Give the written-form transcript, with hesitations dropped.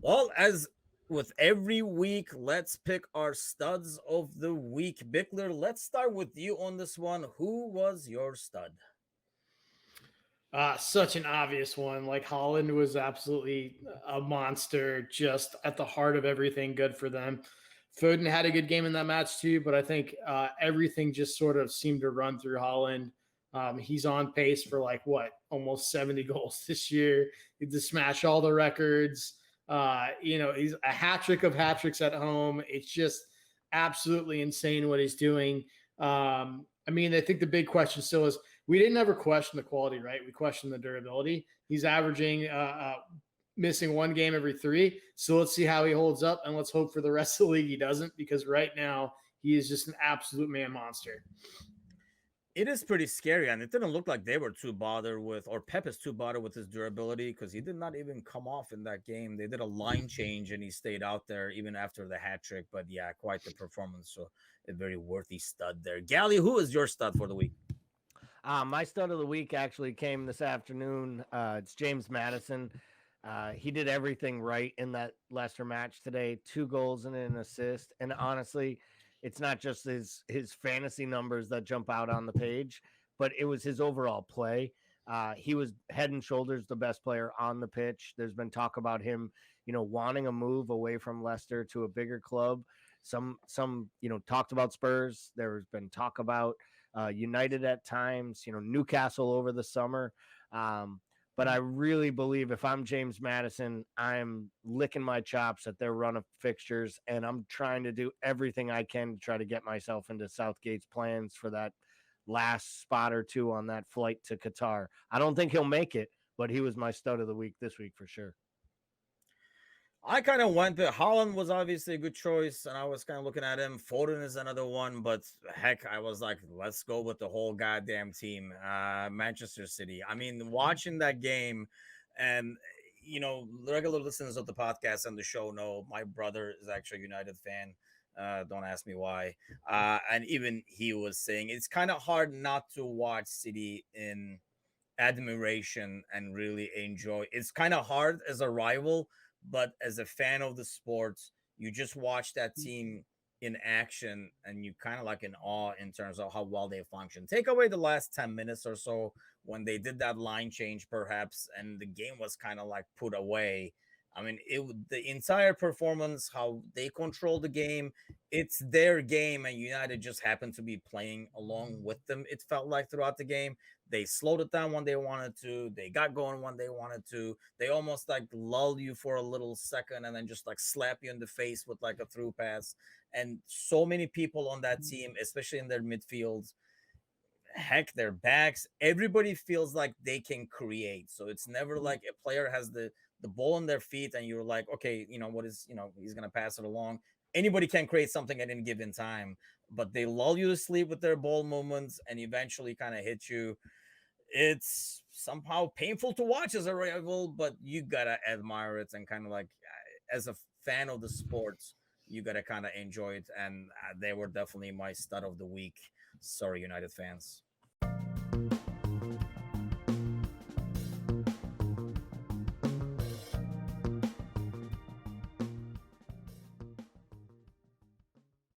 Well, as with every week, let's pick our studs of the week. Bickler, let's start with you on this one. Who was your stud? Such an obvious one. Like Holland was absolutely a monster, just at the heart of everything good for them. Foden had a good game in that match too, but I think everything just sort of seemed to run through Holland. He's on pace for like what, almost 70 goals this year. To smash all the records. He's a hat trick of hat tricks at home. It's just absolutely insane what he's doing. I think the big question still is we didn't ever question the quality, right? We questioned the durability. He's averaging missing one game every three. So let's see how he holds up, and let's hope for the rest of the league he doesn't, because right now he is just an absolute man monster. It is pretty scary, and it didn't look like they were too bothered with, or Pep is too bothered with his durability because he did not even come off in that game. They did a line change and he stayed out there even after the hat trick. But yeah, quite the performance. So a very worthy stud there. Gally, who is your stud for the week? My stud of the week actually came this afternoon. It's James Madison. He did everything right in that Leicester match today. 2 goals and an assist. And honestly, it's not just his fantasy numbers that jump out on the page, but it was his overall play. He was head and shoulders the best player on the pitch. There's been talk about him, wanting a move away from Leicester to a bigger club. Some talked about Spurs. There's been talk about United at times, Newcastle over the summer. But I really believe if I'm James Madison, I'm licking my chops at their run of fixtures, and I'm trying to do everything I can to try to get myself into Southgate's plans for that last spot or two on that flight to Qatar. I don't think he'll make it, but he was my stud of the week this week for sure. I kind of went there. Holland was obviously a good choice, and I was kind of looking at him. Foden is another one, but heck, I was like, let's go with the whole goddamn team. Manchester City. I mean, watching that game, and regular listeners of the podcast and the show know my brother is actually a United fan. Don't ask me why. And even he was saying it's kind of hard not to watch City in admiration and really enjoy. It's kind of hard as a rival, but as a fan of the sports, you just watch that team in action and you kind of like in awe in terms of how well they function. Take away the last 10 minutes or so when they did that line change, perhaps, and the game was kind of like put away. I mean, the entire performance, how they control the game, it's their game, and United just happened to be playing along with them. It felt like throughout the game, they slowed it down when they wanted to. They got going when they wanted to. They almost like lull you for a little second and then just like slap you in the face with like a through pass. And so many people on that team, especially in their midfields, heck, their backs, everybody feels like they can create. So it's never like a player has the ball on their feet and you're like, okay, he's gonna pass it along. Anybody can create something at any given time, but they lull you to sleep with their ball movements and eventually kind of hit you. It's somehow painful to watch as a rival, but you gotta admire it and kind of like, as a fan of the sports, you gotta kind of enjoy it. And they were definitely my stud of the week. Sorry, United fans.